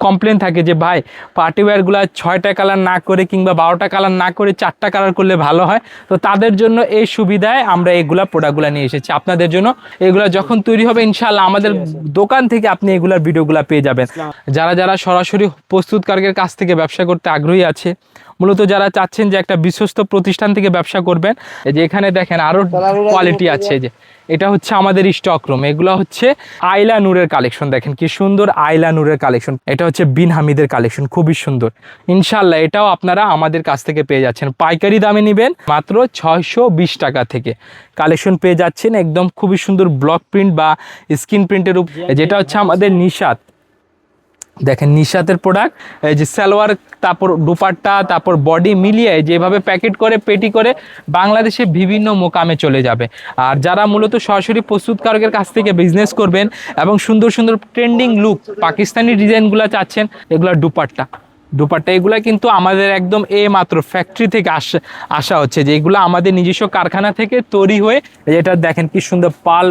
Complain থাকে যে ভাই পার্টি ওয়্যারগুলো 6টা কালার না করে কিংবা 12টা কালার না করে 4টা কালার করলে ভালো হয়। তো তাদের জন্য এই সুবিধায় আমরা এগুলা প্রোডাক্টগুলো নিয়ে এসেছি আপনাদের জন্য। এগুলা যখন তৈরি হবে ইনশাআল্লাহ আমাদের দোকান থেকে আপনি এগুলার ভিডিওগুলো পেয়ে যাবেন। যারা যারা সরাসরি প্রস্তুতকারকের কাছ থেকে ব্যবসা করতে আগ্রহী আছে, মূলত যারা চাচ্ছেন যে একটা বিশ্বস্ত প্রতিষ্ঠান থেকে ব্যবসা করবেন, এই যে এখানে দেখেন আরো কোয়ালিটি আছে। যে এটা হচ্ছে আমাদের স্টক রুম, এগুলো হচ্ছে আইলা নূরের কালেকশন। দেখেন কি সুন্দর আইলা নূরের কালেকশন, এটা হচ্ছে বিন হামিদের কালেকশন, খুবই সুন্দর। ইনশাল্লাহ এটাও আপনারা আমাদের কাছ থেকে পেয়ে যাচ্ছেন, পাইকারি দামে নেবেন মাত্র 620 টাকা থেকে কালেকশন পেয়ে যাচ্ছেন। একদম খুবই সুন্দর ব্লক প্রিন্ট বা স্ক্রিন প্রিন্টের উপর, যেটা হচ্ছে আমাদের নিশাত। দেখেন নিশাতের প্রোডাক্ট, এই যে সালোয়ার, তারপর দুপাট্টা, তারপর বডি মিলিয়ে যেভাবে প্যাকেট করে পেটি করে বাংলাদেশে বিভিন্ন মোকামে চলে যাবে। আর যারা মূলত সরাসরি প্রস্তুতকারকের কাছ থেকে বিজনেস করবেন এবং সুন্দর সুন্দর ট্রেন্ডিং লুক পাকিস্তানি ডিজাইনগুলো চাচ্ছেন, এগুলো দুপাট্টা এগুলা কিন্তু আমাদের একদম মাত্র ফ্যাক্টরি থেকে আসা হচ্ছে, যে এগুলো আমাদের নিজস্ব কারখানা থেকে তৈরি হয়ে, এটা দেখেন কি সুন্দর পাল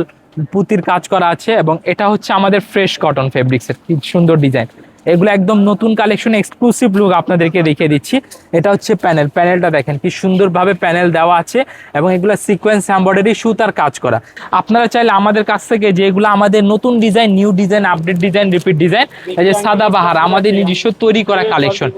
পুতির কাজ করা আছে। এবং এটা হচ্ছে আমাদের ফ্রেশ কটন ফেব্রিক্সের, কি সুন্দর ডিজাইন। এগুলো একদম নতুন কালেকশন, এক্সক্লুসিভ লুক আপনাদেরকে দেখিয়ে দিচ্ছি। এটা হচ্ছে প্যানেলটা দেখেন কি সুন্দরভাবে প্যানেল দেওয়া আছে এবং এগুলো সিকোয়েন্স এমব্রয়ডারি সুতার কাজ করা। আপনারা চাইলে আমাদের কাছ থেকে যেগুলো আমাদের নতুন design, new design, update design, repeat design, এই যে সাদাবাহার আমাদের নিজস্ব তৈরি করা কালেকশন,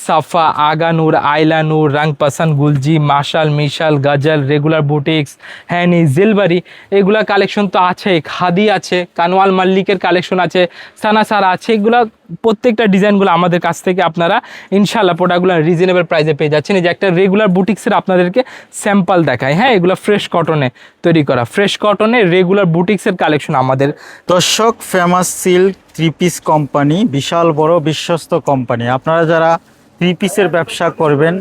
সাফা, আগানুর, আইলানুর, রাং পাসান, গুলজি, মাশাল, মিশাল, গাজাল, রেগুলার বুটিক্স, হ্যানি, জিলবারি, এগুলা কালেকশন তো আছে। খাদি আছে, কানওয়াল মাল্লিকের কালেকশন আছে, সানাসারা আছে। এগুলা প্রত্যেকটা ডিজাইনগুলো আমাদের কাছ থেকে আপনারা ইনশাআল্লাহ প্রোডাক্টগুলো রিজনেবল প্রাইসে পেয়ে যাচ্ছেন। এই যে একটা রেগুলার বুটিক্সের আপনাদেরকে স্যাম্পল দেখায়। হ্যাঁ, এগুলো ফ্রেশ কটনে তৈরি করা, ফ্রেশ কটনে রেগুলার বুটিক্সের কালেকশন আমাদের। দর্শক, famous silk three piece company, বিশাল বড় বিশ্বস্ত কোম্পানি। আপনারা যারা থ্রি পিসের ব্যবসা করবেন,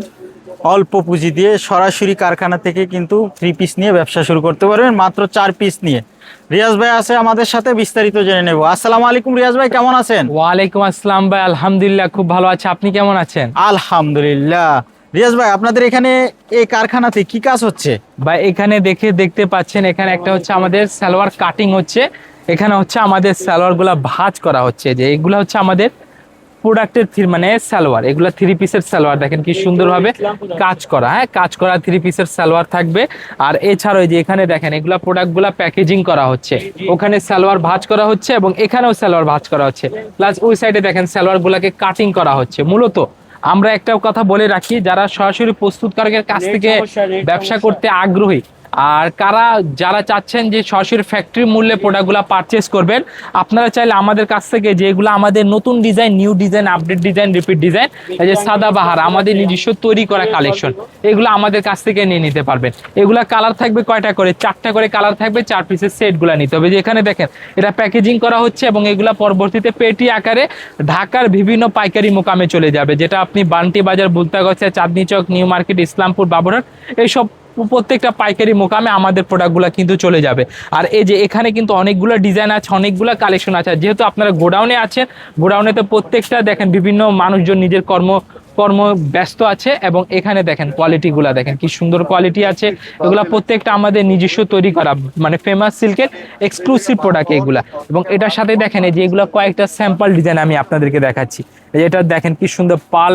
অল্প পুঁজি দিয়ে সরাসরি কারখানা থেকে কিন্তু থ্রি পিস নিয়ে ব্যবসা শুরু করতে পারবেন মাত্র 4 পিস নিয়ে। রিয়াজ ভাই আছে আমাদের সাথে, বিস্তারিত জেনে নেব। আসসালামু আলাইকুম রিয়াজ ভাই, কেমন আছেন? ওয়ালাইকুম আসসালাম ভাই, আলহামদুলিল্লাহ খুব ভালো আছে, আপনি কেমন আছেন? আলহামদুলিল্লাহ। রিয়াজ ভাই, আপনাদের এখানে এই কারখানাতে কি কাজ হচ্ছে? ভাই এখানে দেখতে পাচ্ছেন, এখানে একটা হচ্ছে আমাদের সালোয়ার কাটিং হচ্ছে, এখানে হচ্ছে আমাদের সালোয়ারগুলা ভাঁজ করা হচ্ছে। যে এগুলা হচ্ছে আমাদের প্রোডাক্টের মানে সালোয়ার, এগুলা থ্রি পিসের সালোয়ার। দেখেন কি সুন্দরভাবে কাজ করা, হ্যাঁ কাজ করা থ্রি পিসের সালোয়ার থাকবে। আর এছাড়াও যে এখানে দেখেন এগুলা প্রোডাক্টগুলা প্যাকেজিং করা হচ্ছে, ওখানে সালোয়ার ভাঁজ করা হচ্ছে এবং এখানেও সালোয়ার ভাঁজ করা হচ্ছে। প্লাস ওই সাইডে দেখেন সালোয়ারগুলাকে কাটিং করা হচ্ছে। মূলত আমরা একটা কথা বলে রাখি, যারা সরাসরি প্রস্তুতকারকের কাছ থেকে ব্যবসা করতে আগ্রহী আর যারা চাচ্ছেন যে সরাসরি ফ্যাক্টরি মূল্যে প্রোডাক্টগুলো পারচেস করবেন, আপনারা চাইলে আমাদের কাছ থেকে যেগুলো আমাদের নতুন design, new design, update design, repeat design, এই যে সাদাবাহার আমাদের নিজস্ব তৈরি করা কালেকশন, এগুলো আমাদের কাছ থেকে নিয়ে নিতে পারবেন। এগুলা কালার থাকবে কয়টা করে? 4টা করে কালার থাকবে, 4 পিসের সেটগুলো নিতে হবে। যে এখানে দেখেন এটা প্যাকেজিং করা হচ্ছে এবং এগুলা পরবর্তীতে পেটি আকারে ঢাকার বিভিন্ন পাইকারি মোকামে চলে যাবে, যেটা আপনি বান্টি বাজার, বুলতাগছা, চাঁদনি চক, নিউ মার্কেট, ইসলামপুর, বাবুরহাট, এইসব প্রত্যেকটা পাইকারি মোকামে আমাদের প্রোডাক্টগুলো কিন্তু চলে যাবে। আর এই যে এখানে কিন্তু অনেকগুলো ডিজাইন আছে, অনেকগুলো কালেকশন আছে। যেহেতু আপনারা গোডাউনে আছেন, গোডাউনে তো প্রত্যেকটা দেখেন বিভিন্ন মানুষজন নিজের কর্ম ব্যস্ত আছে এবং এখানে দেখেন কোয়ালিটিগুলো দেখেন কি সুন্দর কোয়ালিটি আছে। এগুলা প্রত্যেকটা আমাদের নিজস্ব তৈরি করা, মানে ফেমাস সিল্কের এক্সক্লুসিভ প্রোডাক্ট এগুলা। এবং এটার সাথে দেখেন এই যে এগুলো কয়েকটা স্যাম্পল ডিজাইন আমি আপনাদেরকে দেখাচ্ছি। এটা দেখেন কি সুন্দর পাল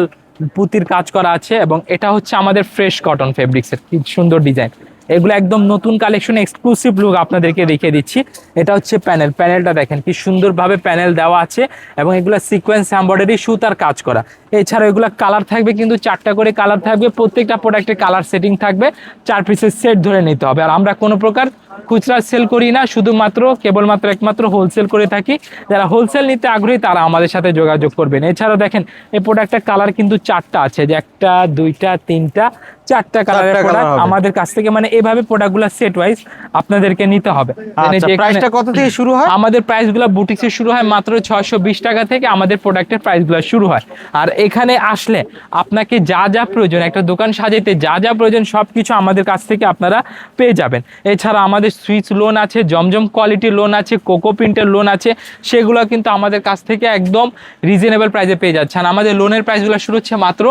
পুতির কাজ করা আছে এবং এটা হচ্ছে আমাদের ফ্রেশ কটন ফেব্রিক্সের, কি সুন্দর ডিজাইন। এগুলো একদম নতুন কালেকশন, এক্সক্লুসিভ লুক আপনাদেরকে দেখিয়ে দিচ্ছি। এটা হচ্ছে প্যানেলটা দেখেন কি সুন্দরভাবে প্যানেল দেওয়া আছে এবং এগুলো সিকোয়েন্স এমব্রয়ডারি সুতার কাজ করা। এছাড়া এগুলো কালার থাকবে কিন্তু 4টা করে কালার থাকবে, প্রত্যেকটা প্রোডাক্টের কালার সেটিং থাকবে, 4 পিসের সেট ধরে নিতে হবে। আর আমরা কোনো প্রকার খুচরা সেল করি না, শুধুমাত্র একমাত্র হোলসেল করে থাকি। যারা হোলসেল নিতে আগ্রহী তারা আমাদের সাথে যোগাযোগ করবেন। এছাড়াও দেখেন এই প্রোডাক্টের কালার কিন্তু 4টা আছে, যে 1টা 2টা 3টা 4টা কালারের প্রোডাক্ট আমাদের কাছ থেকে, মানে এভাবে প্রোডাক্টগুলো সেট ওয়াইজ আপনাদেরকে নিতে হবে। প্রাইসটা কত থেকে শুরু হয়? আমাদের প্রাইসগুলো বুটিক্সে শুরু হয় মাত্র 620 টাকা থেকে, আমাদের প্রোডাক্টের প্রাইসগুলো শুরু হয়। আর এখানে আসলে আপনাকে যা যা প্রয়োজন, একটা দোকান সাজাইতে যা যা প্রয়োজন সবকিছু আমাদের কাছ থেকে আপনারা পেয়ে যাবেন। এছাড়া আমাদের সুইচ লোন আছে, জমজম কোয়ালিটির লোন আছে, কোকো প্রিন্টের লোন আছে, সেগুলো কিন্তু আমাদের কাছ থেকে একদম রিজনেবল প্রাইসে পেয়ে যাচ্ছেন। আমাদের লোনের প্রাইসগুলো শুরু হচ্ছে মাত্র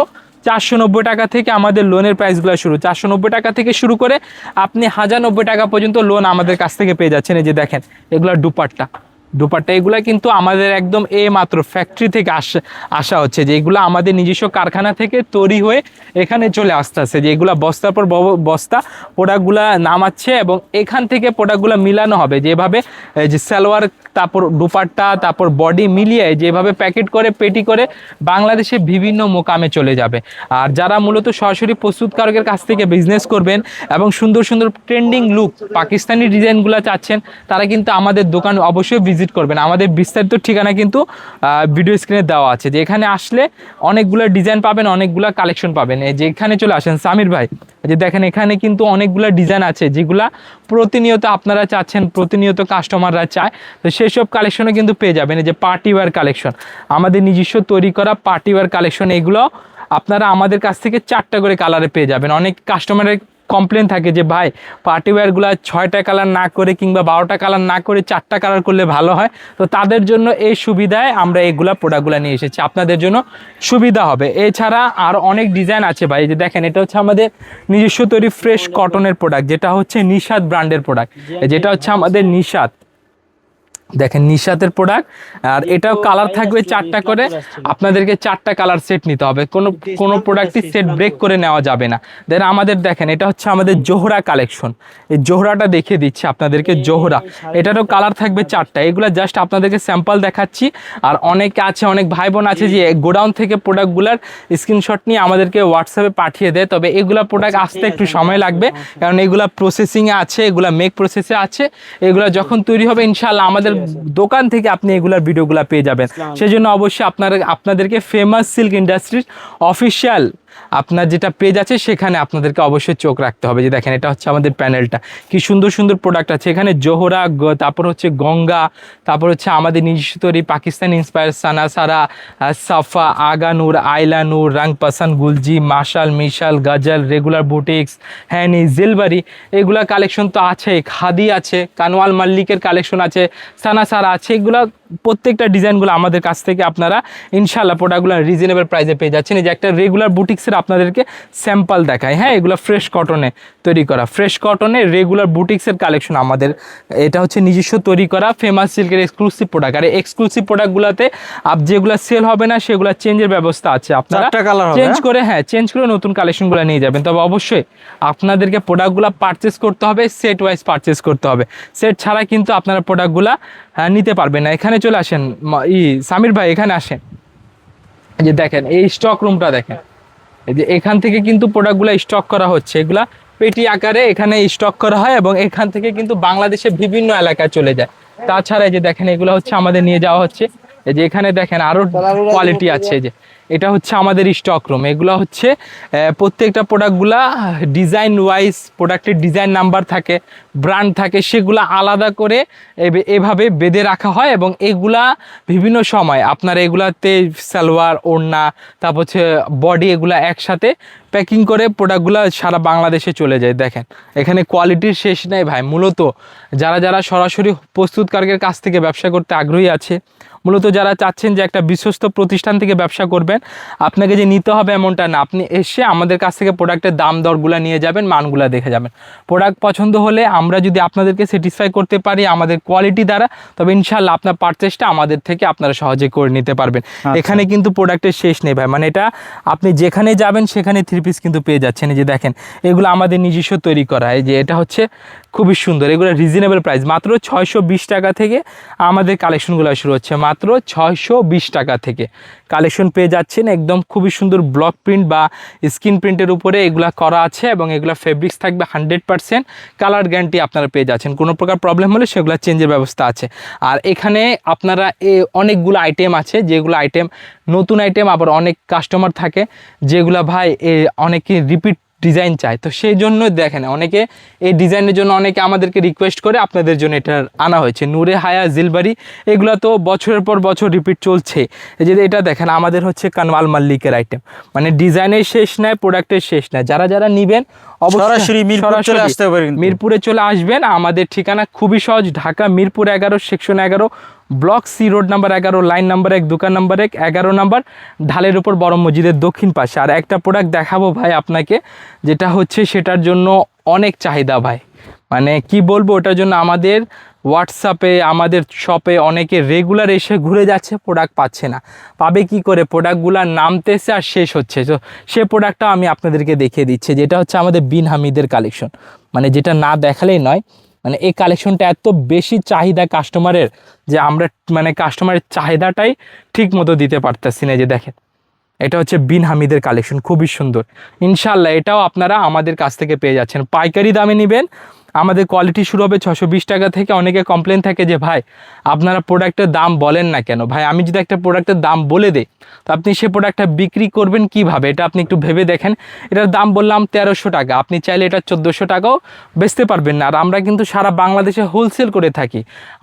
490 টাকা থেকে। আমাদের লোনের প্রাইসগুলো শুরু 490 টাকা থেকে শুরু করে আপনি 1090 টাকা পর্যন্ত লোন আমাদের কাছ থেকে পেয়ে যাচ্ছেন। এই যে দেখেন এগুলো দুপাট্টা, দুপাট্টা এগুলা কিন্তু আমাদের একদম মাত্র ফ্যাক্টরি থেকে আসা হচ্ছে, যে এগুলো আমাদের নিজস্ব কারখানা থেকে তৈরি হয়ে এখানে চলে আসতেছে, যে এগুলা বস্তার পর বস্তা প্রোডাক্টগুলা নামাচ্ছে এবং এখান থেকে প্রোডাক্টগুলো মিলানো হবে, যেভাবে যে সালোয়ার তারপর দুপাট্টা তারপর বডি মিলিয়ে যেভাবে প্যাকেট করে পেটি করে বাংলাদেশে বিভিন্ন মোকামে চলে যাবে। আর যারা মূলত সরাসরি প্রস্তুতকারকের কাছ থেকে বিজনেস করবেন এবং সুন্দর সুন্দর ট্রেন্ডিং লুক পাকিস্তানি ডিজাইনগুলো চাচ্ছেন, তারা কিন্তু আমাদের দোকান অবশ্যই ভিজিট করবেন। আমাদের বিস্তারিত ঠিকানা কিন্তু ভিডিও স্ক্রিনে দেওয়া আছে, যে এখানে আসলে অনেকগুলো ডিজাইন পাবেন, অনেকগুলো কালেকশন পাবেন। এই যে এখানে চলে আসেন সামির ভাই, যে দেখেন এখানে কিন্তু অনেকগুলো ডিজাইন আছে যেগুলা প্রতিনিয়ত আপনারা চাচ্ছেন, প্রতিনিয়ত কাস্টমাররা চায়, তো সেসব কালেকশনে কিন্তু পেয়ে যাবেন। এই যে পার্টি ওয়্যার কালেকশন, আমাদের নিজস্ব তৈরি করা পার্টি ওয়্যার কালেকশন, এগুলো আপনারা আমাদের কাছ থেকে 4টা করে কালারে পেয়ে যাবেন। অনেক কাস্টমারের কমপ্লেন থাকে যে ভাই পার্টি ওয়্যারগুলো 6টা কালার না করে কিংবা 12টা কালার না করে 4টা কালার করলে ভালো হয়, তো তাদের জন্য এই সুবিধায় আমরা এইগুলা প্রোডাক্টগুলো নিয়ে এসেছি, আপনাদের জন্য সুবিধা হবে। এছাড়া আর অনেক ডিজাইন আছে ভাই, যে দেখেন এটা হচ্ছে আমাদের নিজস্ব তৈরি ফ্রেশ কটনের প্রোডাক্ট, যেটা হচ্ছে নিশাত ব্র্যান্ডের প্রোডাক্ট, যেটা হচ্ছে আমাদের নিশাত, দেখেন নিশাতের প্রোডাক্ট। আর এটাও কালার থাকবে 4টা করে, আপনাদেরকে 4টা কালার সেট নিতে হবে, কোনো প্রোডাক্টই সেট ব্রেক করে নেওয়া যাবে না। দেন আমাদের দেখেন এটা হচ্ছে আমাদের জোহরা কালেকশন, এই জোহরাটা দেখিয়ে দিচ্ছি আপনাদেরকে, জোহরা এটারও কালার থাকবে 4টা। এগুলো জাস্ট আপনাদেরকে স্যাম্পল দেখাচ্ছি। আর অনেকে আছে, অনেক ভাই বোন আছে যে গোডাউন থেকে প্রোডাক্টগুলোর স্ক্রিনশট নিয়ে আমাদেরকে হোয়াটসঅ্যাপে পাঠিয়ে দেয়, তবে এগুলা প্রোডাক্ট আসতে একটু সময় লাগবে, কারণ এগুলা প্রসেসিংয়ে আছে, এগুলা মেক প্রসেসে আছে। এগুলা যখন তৈরি হবে ইনশাআল্লাহ আমাদের দোকান থেকে আপনি এগুলার ভিডিওগুলো পেয়ে যাবেন। সেজন্য অবশ্যই আপনাদেরকে ফেমাস সিল্ক ইন্ডাস্ট্রিজ অফিসিয়াল আপনার যেটা পেজ আছে সেখানে আপনাদেরকে অবশ্যই চোখ রাখতে হবে। যে দেখেন এটা হচ্ছে আমাদের প্যানেলটা, কি সুন্দর সুন্দর প্রোডাক্ট আছে এখানে, জোহরা, তারপর হচ্ছে গঙ্গা, তারপর হচ্ছে আমাদের নিজস্ব তৈরি পাকিস্তান ইন্সপায়ার সানাসারা, সাফা, আগানুর, আইলানুর, রাং পাসান, গুলজি, মাশাল, মিশাল, গাজাল, রেগুলার বুটিক্স, হ্যানি, জেলবারি, এগুলা কালেকশন তো আছে, খাদি আছে, কানওয়াল মাল্লিকের কালেকশন আছে, সানাসারা আছে, এগুলা প্রত্যেকটা ডিজাইনগুলো আমাদের কাছ থেকে আপনারা ইনশাআল্লাহ প্রোডাক্টগুলো রিজনেবল প্রাইসে পেয়ে যাচ্ছেন। এই যে একটা রেগুলার বুটিক্সের আপনাদেরকে স্যাম্পল দেখায়, হ্যাঁ এগুলো ফ্রেশ কটনে তৈরি করা, ফ্রেশ কটনে রেগুলার বুটিক্সের কালেকশন আমাদের, এটা হচ্ছে নিজস্ব তৈরি করা ফেমাস সিল্কের এক্সক্লুসিভ প্রোডাক্ট। আর এক্সক্লুসিভ প্রোডাক্টগুলোতে যেগুলো সেল হবে না সেগুলো চেঞ্জের ব্যবস্থা আছে, আপনারা চেঞ্জ করে চেঞ্জ করে নতুন কালেকশনগুলো নিয়ে যাবেন। তবে অবশ্যই আপনাদেরকে প্রোডাক্টগুলো পারচেস করতে হবে, সেট ওয়াইজ পারচেস করতে হবে, সেট ছাড়া কিন্তু আপনারা প্রোডাক্টগুলো নিতে পারবেন না। এখানে চলে আসেন সামির ভাই, এখানে আসেন, এই যে দেখেন এই স্টক রুমটা দেখেন, এই যে এখান থেকে কিন্তু প্রোডাক্টগুলো স্টক করা হচ্ছে, এগুলা পেটি আকারে এখানে স্টক করা হয় এবং এখান থেকে কিন্তু বাংলাদেশের বিভিন্ন এলাকায় চলে যায়। তাছাড়া এই যে দেখেন এগুলো হচ্ছে আমাদের নিয়ে যাওয়া হচ্ছে, এই যে এখানে দেখেন আরো কোয়ালিটি আছে, যে এটা হচ্ছে আমাদের স্টক রুম। এগুলো হচ্ছে প্রত্যেকটা প্রোডাক্টগুলা ডিজাইন ওয়াইজ, প্রোডাক্টের ডিজাইন নাম্বার থাকে, ব্র্যান্ড থাকে, সেগুলো আলাদা করে এভাবে বেঁধে রাখা হয় এবং এগুলা বিভিন্ন সময় আপনার এগুলাতে সালোয়ার, ওড়না, তারপর হচ্ছে বডি, এগুলা একসাথে প্যাকিং করে প্রোডাক্টগুলো সারা বাংলাদেশে চলে যায়। দেখেন এখানে কোয়ালিটির শেষ নেই ভাই। মূলত যারা সরাসরি প্রস্তুতকারকের কাছ থেকে ব্যবসা করতে আগ্রহী আছে, মূলত যারা চাচ্ছেন যে একটা বিশ্বস্ত প্রতিষ্ঠান থেকে ব্যবসা করবেন, আপনাকে যে নিতে হবে এমনটা না, আপনি এসে আমাদের কাছ থেকে প্রোডাক্টের দাম দরগুলো নিয়ে যাবেন, মানগুলো দেখে যাবেন। প্রোডাক্ট পছন্দ হলে আমরা যদি আপনাদেরকে স্যাটিসফাই করতে পারি আমাদের কোয়ালিটি দ্বারা, তবে ইনশাআল্লাহ আপনার পারচেসটা আমাদের থেকে আপনারা সহজে করে নিতে পারবেন। এখানে কিন্তু প্রোডাক্টের শেষ নেই ভাই, মানে এটা আপনি যেখানে যাবেন সেখানে 3 পিস কিন্তু পেয়ে যাচ্ছেন। এই যে দেখেন এগুলো আমাদের নিজস্ব তৈরি করা, এই যে এটা হচ্ছে খুবই সুন্দর, এগুলো রিজনেবল প্রাইস, মাত্র 620 টাকা থেকে আমাদের কালেকশনগুলো শুরু হচ্ছে, মাত্র 620 টাকা থেকে কালেকশন পেয়ে যাচ্ছেন। একদম খুবই সুন্দর ব্লক প্রিন্ট বা স্ক্রিন প্রিন্টের উপরে এগুলা করা আছে এবং এগুলা ফেব্রিক্স থাকবে 100%, কালার গ্যারান্টি আপনারা পেয়ে যাচ্ছেন। কোনো প্রকার প্রবলেম হলে সেগুলো চেঞ্জের ব্যবস্থা আছে। আর এখানে আপনারা অনেকগুলো আইটেম আছে, যেগুলো আইটেম নতুন আইটেম, আবার অনেক কাস্টমার থাকে যেগুলা ভাই অনেকে রিপিট ডিজাইন চায়, তো সেই জন্য দেখেন অনেকে এই ডিজাইনের জন্য অনেকে আমাদেরকে রিকোয়েস্ট করে, আপনাদের জন্য এটা আনা হয়েছে। নূরে হায়া, জিলবারি, এগুলো তো বছরের পর বছর রিপিট চলছে। এই যে এটা দেখেন আমাদের হচ্ছে কানওয়াল মাল্লিকের আইটেম, মানে ডিজাইনের শেষ নাই, প্রোডাক্টের শেষ নাই। যারা নেবেন অবশ্যই মিরপুরে চলে আসবেন। আমাদের ঠিকানা খুবই সহজ, Dhaka Mirpur 11, section 11, block C, road number 11, line number 1, দোকান নাম্বার 1, 11 নাম্বার, ঢালের উপর বড় মসজিদের দক্ষিণ পাশে। আর একটা প্রোডাক্ট দেখাবো ভাই আপনাকে, যেটা হচ্ছে সেটার জন্য অনেক চাহিদা ভাই, মানে কি বলবো, ওটার জন্য আমাদের হোয়াটসঅ্যাপে আমাদের শপে অনেকে রেগুলার এসে ঘুরে যাচ্ছে, প্রোডাক্ট পাচ্ছে না। পাবে কি করে? প্রোডাক্টগুলো নামতেছে আর শেষ হচ্ছে। তো সে প্রোডাক্টটা আমি আপনাদেরকে দেখিয়ে দিচ্ছি, যেটা হচ্ছে আমাদের বিন হামিদের কালেকশন। মানে যেটা না দেখালেই নয়, মানে এই কালেকশনটা এত বেশি চাহিদা কাস্টমারের, যে আমরা মানে কাস্টমারের চাহিদাটাই ঠিক মতো দিতে পারতেছি না। যে দেখেন, এটা হচ্ছে বিন হামিদের কালেকশন, খুবই সুন্দর। ইনশাল্লাহ এটাও আপনারা আমাদের কাছ থেকে পেয়ে যাচ্ছেন। পাইকারি দামে নেবেন। আমাদের কোয়ালিটি শুরু হবে 620 টাকা থেকে। অনেকে কমপ্লেন থাকে যে ভাই আপনারা প্রোডাক্টের দাম বলেন না কেন? ভাই আমি যদি একটা প্রোডাক্টের দাম বলে দিই, তো আপনি সে প্রোডাক্টটা বিক্রি করবেন কিভাবে? এটা আপনি একটু ভেবে দেখেন। এটার দাম বললাম 1300 টাকা, আপনি চাইলে এটা 1400 টাকাও বেচতে পারবেন না। আর আমরা কিন্তু সারা বাংলাদেশে হোলসেল করে থাকি।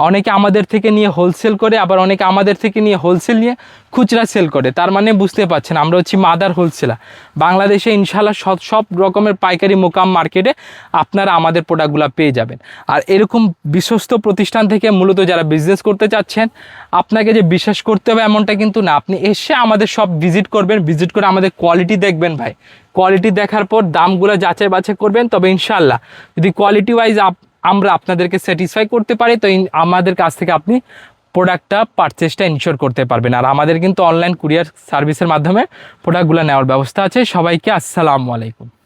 অনেকে আমাদের থেকে নিয়ে হোলসেল করে, আবার অনেকে আমাদের থেকে নিয়ে হোলসেল নিয়ে খুচরা সেল করে। তার মানে বুঝতে পারছেন আমরা হচ্ছি মাদার হোলসেলার। বাংলাদেশে ইনশাল্লাহ সব রকমের পাইকারি মোকাম মার্কেটে আপনারা আমাদের প্রোডাক্টগুলো পেয়ে যাবেন। আর এরকম বিশ্বস্ত প্রতিষ্ঠান থেকে মূলত যারা বিজনেস করতে চাচ্ছেন, আপনাকে যে বিশ্বাস করতে হবে এমনটা কিন্তু না। আপনি এসে আমাদের সব ভিজিট করবেন, ভিজিট করে আমাদের কোয়ালিটি দেখবেন ভাই। কোয়ালিটি দেখার পর দামগুলো যাচাই বাছাই করবেন, তবে ইনশাল্লাহ যদি কোয়ালিটি ওয়াইজ আমরা আপনাদেরকে স্যাটিসফাই করতে পারি, তো আমাদের কাছ থেকে আপনি প্রোডাক্টটা পারচেসটা ইনশিওর করতে পারবেন। আর আমাদের কিন্তু অনলাইন কুরিয়ার সার্ভিসের মাধ্যমে প্রোডাক্টগুলো নেওয়ার ব্যবস্থা আছে। সবাইকে আসসালামু আলাইকুম।